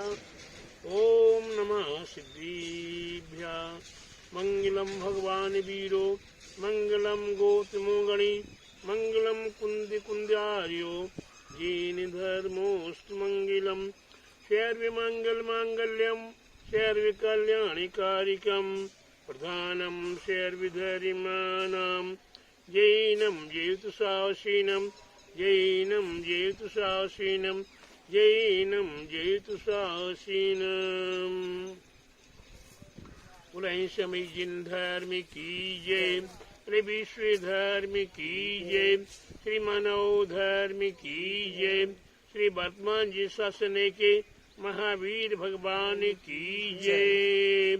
ओम नमः सिद्धिभ्यः। मंगलम भगवान वीरो मंगलम गोतमोगणी मंगलम कुंद कुंदार्यो जीन धर्मोस्तु मंगलम शैर्व मंगल मांगल्यम शैर्व कल्याणिकारिकम प्रधानम शैर्विधरिमानाम जैनम जयतु साहसीनम जैनम जयतु साहसीनम जैनम जयतु साहसीनम। पुलंसमी जिन धर्म की जय, श्री विश्व धर्म की जय, श्री मानव धर्म की जय, श्री वर्तमान जी शासन के महावीर भगवान की जय।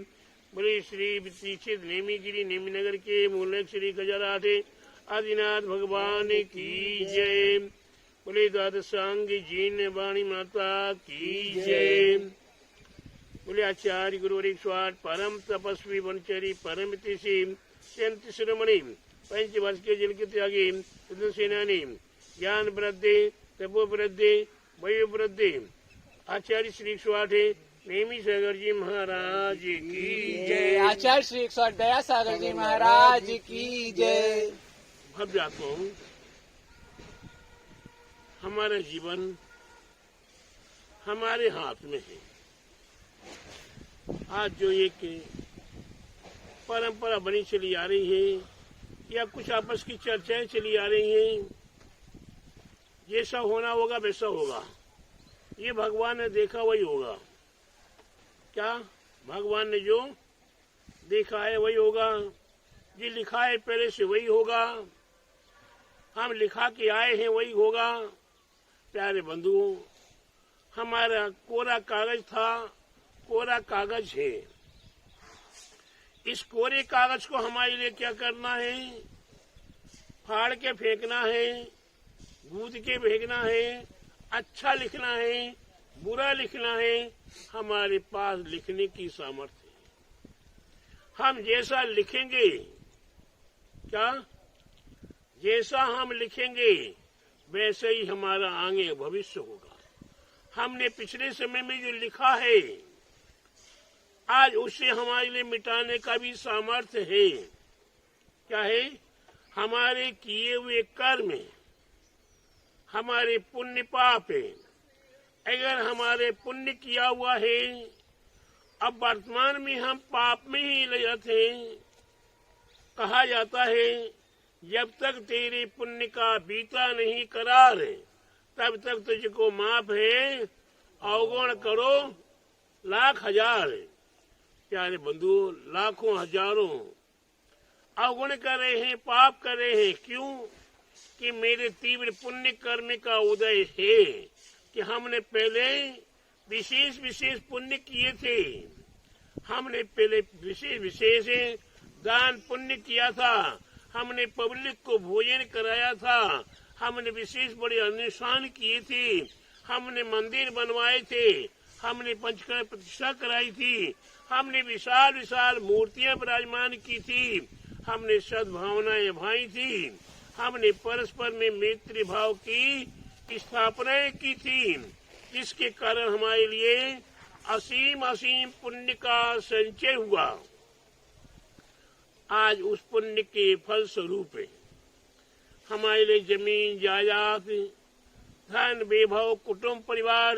बोले श्री दीक्षित नेमीगिरी नेमीनगर के मूलक श्री गजराधे आदिनाथ भगवान की जय। बोले द्वादशांग जीन वाणी माता की जय। बोले आचार्य गुरु स्वाट परम तपस्वी वनचरी परम तिशी संत शिरोमणि पंच वर्ष के जल के त्यागी युद्ध सेनानी ज्ञान वृद्धि तपो वृद्धि वयो वृद्धि आचार्य श्री स्वाटे नेमी सागर जी महाराज की जय। आचार्य श्री दया सागर जी महाराज की जय। भव्यात्मा हमारा जीवन हमारे हाथ में है। आज जो एक परंपरा बनी चली आ रही है या कुछ आपस की चर्चाएं चली आ रही हैं, जैसा होना होगा वैसा होगा, ये भगवान ने देखा वही होगा। क्या भगवान ने जो देखा है वही होगा, जो लिखा है पहले से वही होगा, हम लिखा के आए हैं वही होगा। प्यारे बंधुओं, हमारा कोरा कागज था, कोरा कागज है। इस कोरे कागज को हमारे लिए क्या करना है? फाड़ के फेंकना है, गूंद के फेंकना है, अच्छा लिखना है, बुरा लिखना है। हमारे पास लिखने की सामर्थ्य है। हम जैसा लिखेंगे, क्या जैसा हम लिखेंगे वैसे ही हमारा आगे भविष्य होगा। हमने पिछले समय में जो लिखा है आज उसे हमारे लिए मिटाने का भी सामर्थ्य है। क्या है? हमारे किए हुए कर्म, हमारे पुण्य पाप है। अगर हमारे पुण्य किया हुआ है, अब वर्तमान में हम पाप में ही लगे हैं। कहा जाता है जब तक तेरे पुण्य का बीता नहीं करार तब तक तुझको माफ है, अवगुण करो लाख हजार। प्यारे बंधु, लाखों हजारों अवगुण कर रहे हैं, पाप कर रहे हैं। क्यों? कि मेरे तीव्र पुण्य कर्म का उदय है कि हमने पहले विशेष विशेष पुण्य किए थे। हमने पहले विशेष विशेष दान पुण्य किया था, हमने पब्लिक को भोजन कराया था, हमने विशेष बड़े अनुष्ठान किए थे, हमने मंदिर बनवाए थे, हमने पंचकर्म प्रतिष्ठा कराई थी, हमने विशाल विशाल मूर्तियां विराजमान की थी, हमने सद्भावनाएं भाई थी, हमने परस्पर में मैत्री भाव की स्थापनाएं की थी, जिसके कारण हमारे लिए असीम असीम पुण्य का संचय हुआ। आज उस पुण्य के फल स्वरूप हमारे लिए जमीन जायदाद, धन वैभव, कुटुंब परिवार,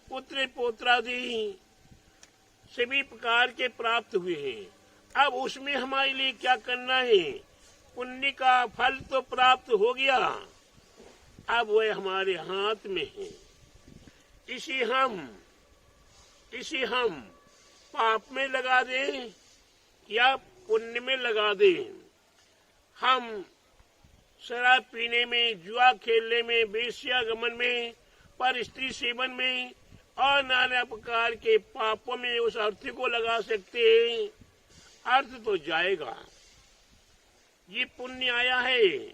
पुत्र पौत्रादि सभी प्रकार के प्राप्त हुए हैं। अब उसमें हमारे लिए क्या करना है? पुण्य का फल तो प्राप्त हो गया, अब वह हमारे हाथ में है। इसी हम पाप में लगा दें या पुण्य में लगा दें। हम शराब पीने में, जुआ खेलने में, वेश्यागमन में, पर स्त्री सेवन में और नाना प्रकार के पापों में उस अर्थ को लगा सकते हैं। अर्थ तो जाएगा। ये पुण्य आया है,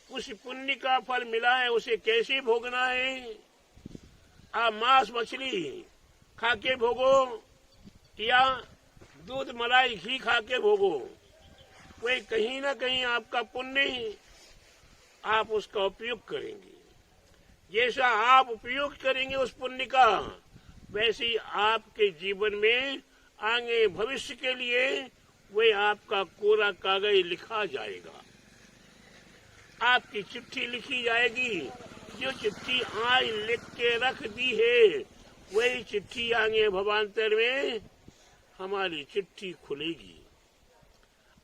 उस पुण्य का फल मिला है, उसे कैसे भोगना है? आप मांस मछली खा के भोगो या दूध मलाई घी खा के भोगो, कोई कहीं ना कहीं आपका पुण्य आप उसका उपयोग करेंगे। जैसा आप उपयोग करेंगे उस पुण्य का, वैसे ही आपके जीवन में आगे भविष्य के लिए वही आपका कोरा कागज लिखा जाएगा। आपकी चिट्ठी लिखी जाएगी। जो चिट्ठी आज लिख के रख दी है वही चिट्ठी आगे भवांतर में हमारी चिट्ठी खुलेगी।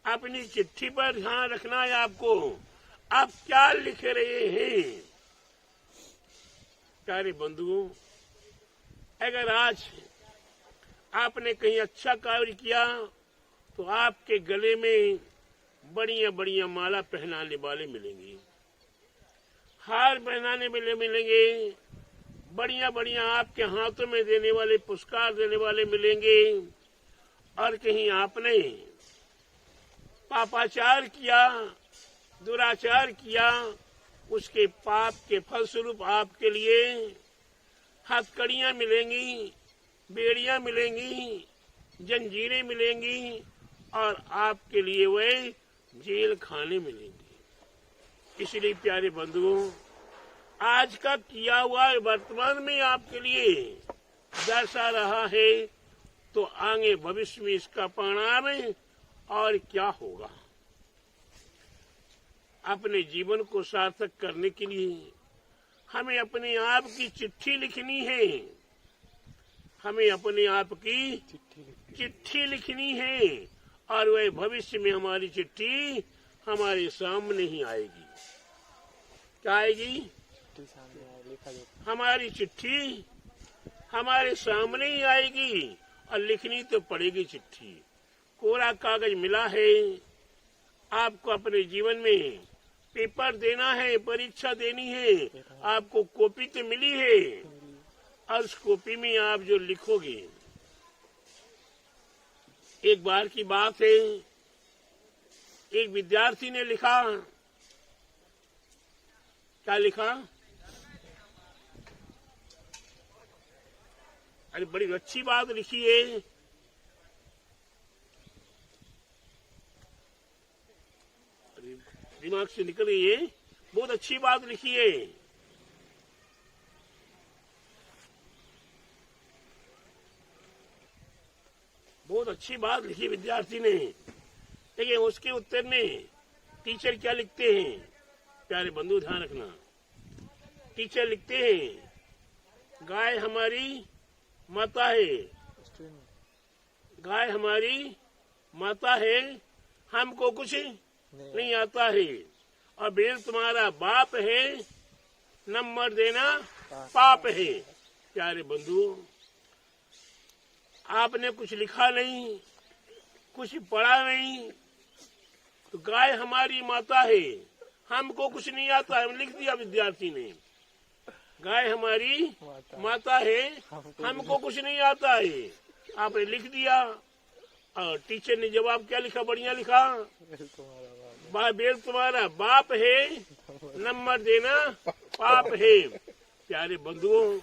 अपनी चिट्ठी पर ध्यान रखना है आपको, आप क्या लिख रहे हैं। प्यारे बंधुओं, अगर आज आपने कहीं अच्छा कार्य किया तो आपके गले में बढ़िया बढ़िया माला पहनाने वाले मिलेंगे, हार पहनाने वाले मिलेंगे, बढ़िया बढ़िया आपके हाथों में देने वाले पुरस्कार देने वाले मिलेंगे। और कहीं आपने पापाचार किया, दुराचार किया, उसके पाप के फलस्वरूप आपके लिए हथकड़ियां मिलेंगी, बेड़ियां मिलेंगी, जंजीरें मिलेंगी और आपके लिए वह जेल खाने मिलेंगे। इसलिए प्यारे बंधुओं, आज का किया हुआ वर्तमान में आपके लिए दर्शा रहा है तो आगे भविष्य में इसका परिणाम और क्या होगा। अपने जीवन को सार्थक करने के लिए हमें अपने आप की चिट्ठी लिखनी है। हमें अपने आप की चिट्ठी लिखनी है और वह भविष्य में हमारी चिट्ठी हमारे सामने ही आएगी। क्या आएगी? हमारी चिट्ठी हमारे सामने ही आएगी और लिखनी तो पड़ेगी चिट्ठी। कोरा कागज मिला है, आपको अपने जीवन में पेपर देना है, परीक्षा देनी है, आपको कॉपी तो मिली है और उस कॉपी में आप जो लिखोगे। एक बार की बात है, एक विद्यार्थी ने लिखा, क्या लिखा? अरे बड़ी अच्छी बात लिखी है। अरे दिमाग से निकल रही है, बहुत अच्छी बात लिखी है। बहुत अच्छी बात लिखी विद्यार्थी ने, लेकिन उसके उत्तर में टीचर क्या लिखते हैं? प्यारे बंधु ध्यान रखना, टीचर लिखते हैं, गाय हमारी माता है, गाय हमारी माता है, हमको कुछ नहीं आता है, और बैल तुम्हारा बाप है, नंबर देना पाप है। प्यारे बंधु, आपने कुछ लिखा नहीं, कुछ पढ़ा नहीं, तो गाय हमारी माता है, हमको कुछ नहीं आता है, लिख दिया विद्यार्थी ने। गाय हमारी माता है, हमको कुछ नहीं आता है, आपने लिख दिया। और टीचर ने जवाब क्या लिखा? बढ़िया लिखा, बैल तुम्हारा बाप है, नंबर देना पाप है। प्यारे बंधुओं,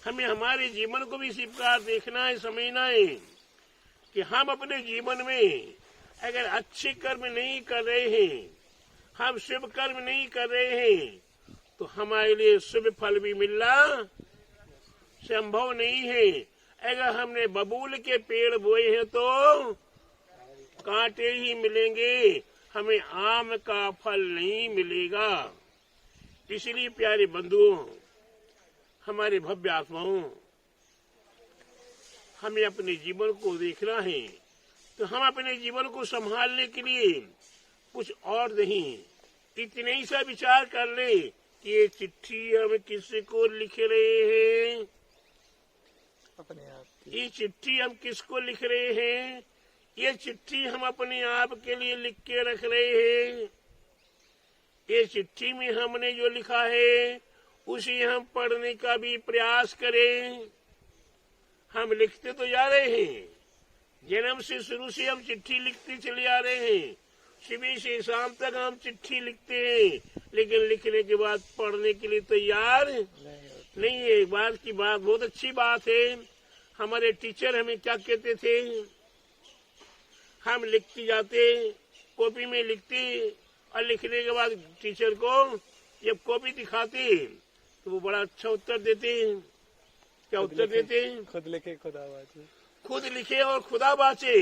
हमें हमारे जीवन को भी इसी प्रकार देखना है, समझना है कि हम अपने जीवन में अगर अच्छे कर्म नहीं कर रहे हैं, हम शुभ कर्म नहीं कर रहे हैं, तो हमारे लिए शुभ फल भी मिलना संभव नहीं है। अगर हमने बबूल के पेड़ बोए हैं तो कांटे ही मिलेंगे, हमें आम का फल नहीं मिलेगा। इसलिए प्यारे बंधुओं, हमारे भव्य आत्माओं, हमें अपने जीवन को देखना है, तो हम अपने जीवन को संभालने के लिए कुछ और नहीं, इतने ही सा विचार कर ले कि ये चिट्ठी हम किसी को लिख रहे हैं, अपने आप की। ये चिट्ठी हम किसको लिख रहे हैं? ये चिट्ठी हम अपने आप के लिए लिख के रख रहे हैं। ये चिट्ठी में हमने जो लिखा है उसे हम पढ़ने का भी प्रयास करें। हम लिखते तो जा रहे हैं, जन्म से शुरू से हम चिट्ठी लिखते चले आ रहे हैं, सुबह से शाम तक हम चिट्ठी लिखते हैं, लेकिन लिखने के बाद पढ़ने के लिए तैयार नहीं है। बात की बात बहुत अच्छी बात है। हमारे टीचर हमें क्या कहते थे? हम लिखते जाते, कॉपी में लिखते और लिखने के बाद टीचर को जब कॉपी दिखाते तो वो बड़ा अच्छा उत्तर देते। क्या उत्तर देते? खुद लिखे खुदा बाचे। खुद लिखे और खुदा बाचे।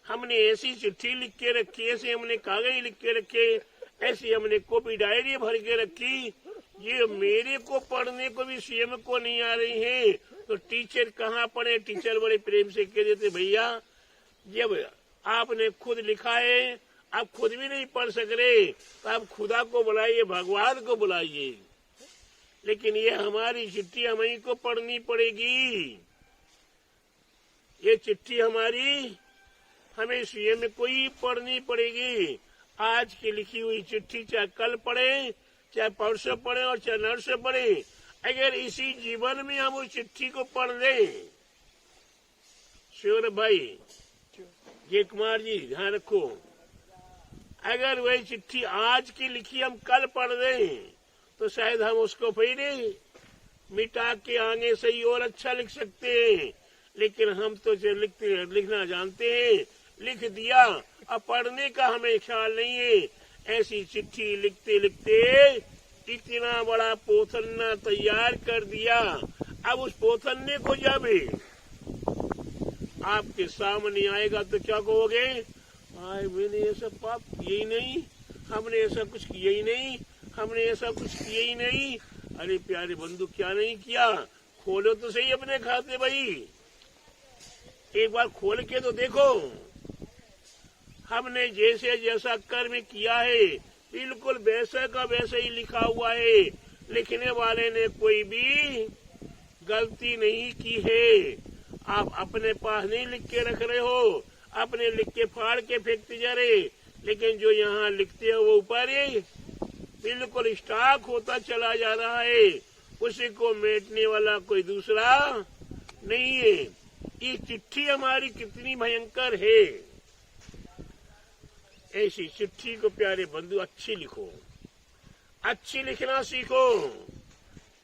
हमने ऐसी चिट्ठी लिख के रखी, ऐसे हमने कागज लिख के रखे, ऐसी हमने कॉपी डायरी भर के रखी। ये मेरे को पढ़ने को भी सीएम को नहीं आ रही है, तो टीचर कहाँ पढ़े? टीचर बड़े प्रेम से कह देते, भैया जब आपने खुद लिखा है, आप खुद भी नहीं पढ़ सक रहे, तो आप खुदा को बुलाइए, भगवान को बुलाइए। लेकिन ये हमारी चिट्ठी हमें को पढ़नी पड़ेगी। ये चिट्ठी हमारी हमें सीएम को ही पढ़नी पड़ेगी। आज की लिखी हुई चिट्ठी चाहे कल पढ़े, चाहे परसों पढ़े और चाहे नरसों पढ़े, अगर इसी जीवन में हम उस चिट्ठी को पढ़ लें, शिवर भाई, जय कुमार जी, ध्यान रखो, अगर वही चिट्ठी आज की लिखी हम कल पढ़ दें तो शायद हम उसको फिर मिटा के आगे से ही और अच्छा लिख सकते हैं। लेकिन हम तो जो लिखना जानते हैं, लिख दिया, अब पढ़ने का हमें ख्याल नहीं है। ऐसी चिट्ठी लिखते लिखते इतना बड़ा पोथन्ना तैयार कर दिया। अब उस पोथन्ने को जब आपके सामने आएगा तो क्या कहोगे? आए, मैंने ऐसा पाप किया ही नहीं, हमने ऐसा कुछ किया ही नहीं, हमने ऐसा कुछ किया ही नहीं। अरे प्यारे बंधु, क्या नहीं किया? खोलो तो सही अपने खाते भाई, एक बार खोल के तो देखो। हमने जैसे जैसा कर्म किया है बिल्कुल वैसे का वैसे ही लिखा हुआ है। लिखने वाले ने कोई भी गलती नहीं की है। आप अपने पास नहीं लिख के रख रहे हो, अपने लिख के फाड़ के फेंकते जा रहे, लेकिन जो यहाँ लिखते हो वो ऊपर ही बिल्कुल स्टॉक होता चला जा रहा है। उसी को मेटने वाला कोई दूसरा नहीं है। ये चिट्ठी हमारी कितनी भयंकर है। ऐसी चिट्ठी को प्यारे बंधु अच्छी लिखो, अच्छी लिखना सीखो।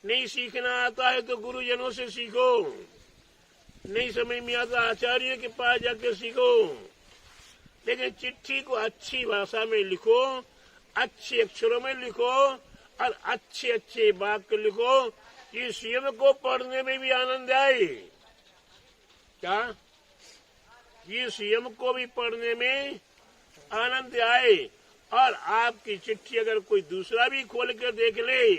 नहीं सीखना आता है तो गुरुजनों से सीखो, नहीं समझ में आता आचार्यों के पास जाकर सीखो। लेकिन चिट्ठी को अच्छी भाषा में लिखो, अच्छे अक्षरों में लिखो और अच्छे अच्छे वाक्य लिखो, ये सीएम को पढ़ने में भी आनंद आए। क्या ये सीएम को भी पढ़ने में आनंद आए? और आपकी चिट्ठी अगर कोई दूसरा भी खोल कर देख ले,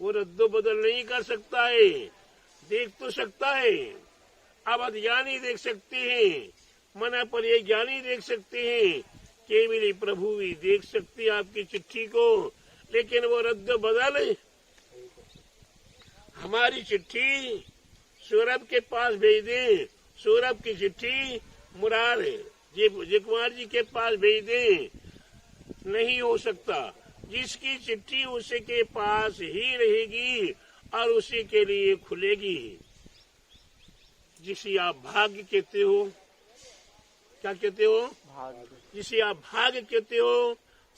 वो रद्दो बदल नहीं कर सकता है। देख तो सकता है, अब अज्ञानी देख सकते हैं, मना पर ये ज्ञानी देख सकते हैं, केवल प्रभु भी देख सकते हैं आपकी चिट्ठी को। लेकिन वो रद्द बदल हमारी चिट्ठी सौरभ के पास भेज दें, सौरभ की चिट्ठी मुरार जय कुमार जी के पास भेज दें, नहीं हो सकता। जिसकी चिट्ठी उसी के पास ही रहेगी और उसी के लिए खुलेगी। जिसे आप भाग्य कहते हो, क्या कहते हो? भाग्य। जिसे आप भाग्य कहते हो,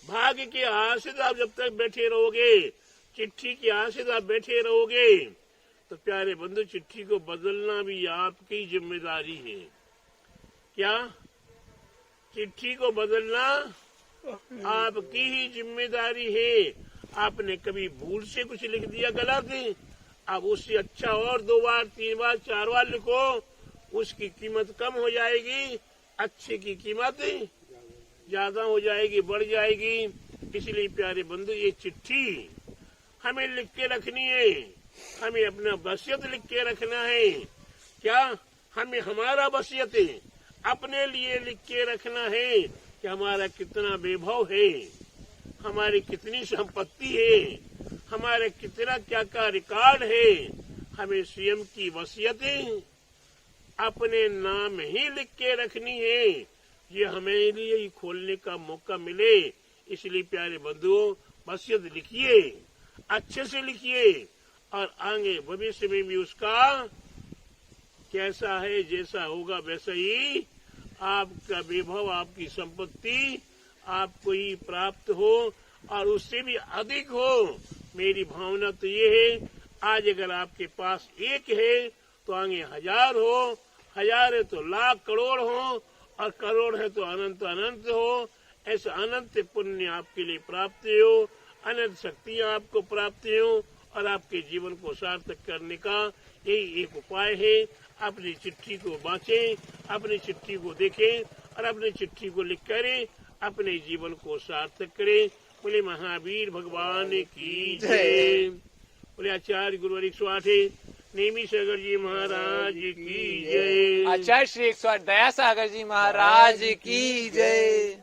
भाग्य के आश्रित आप जब तक बैठे रहोगे, चिट्ठी के आश्रित आप बैठे रहोगे, तो प्यारे बंधु चिट्ठी को बदलना भी आपकी जिम्मेदारी है। क्या? चिट्ठी को बदलना आपकी ही जिम्मेदारी है। आपने कभी भूल से कुछ लिख दिया गलत, अब उससे अच्छा और 2 बार 3 बार 4 बार लिखो, उसकी कीमत कम हो जाएगी, अच्छे की कीमत ज्यादा हो जाएगी, बढ़ जाएगी। इसलिए प्यारे बंधु ये चिट्ठी हमें लिख के रखनी है, हमें अपना वसीयत लिख के रखना है। क्या? हमें हमारा वसीयत अपने लिए लिख के रखना है कि हमारा कितना वैभव है, हमारी कितनी संपत्ति है, हमारे कितना क्या क्या रिकॉर्ड है। हमें स्वयं की वसीयत अपने नाम ही लिख के रखनी है। ये हमें लिए ही खोलने का मौका मिले। इसलिए प्यारे बंधुओं, वसीयत लिखिए, अच्छे से लिखिए, और आगे भविष्य में भी उसका कैसा है, जैसा होगा वैसा ही आपका वैभव, आपकी संपत्ति आपको ही प्राप्त हो और उससे भी अधिक हो। मेरी भावना तो ये है, आज अगर आपके पास 1 है तो आगे 1000 हो, 1000 है तो लाख करोड़ हो, और करोड़ है तो अनंत अनंत हो। ऐसा अनंत पुण्य आपके लिए प्राप्त हो, अनंत शक्तियाँ आपको प्राप्त हो, और आपके जीवन को सार्थक करने का यही एक उपाय है। अपनी चिट्ठी को बांचें, अपनी चिट्ठी को देखें और अपनी चिट्ठी को लिख कर अपने जीवन को सार्थक करें। बोले महावीर भगवान की जय। बोले आचार्य गुरुवर 108 नेमी सागर जी महाराज की जय। आचार्य श्री 108 दया सागर जी महाराज की जय।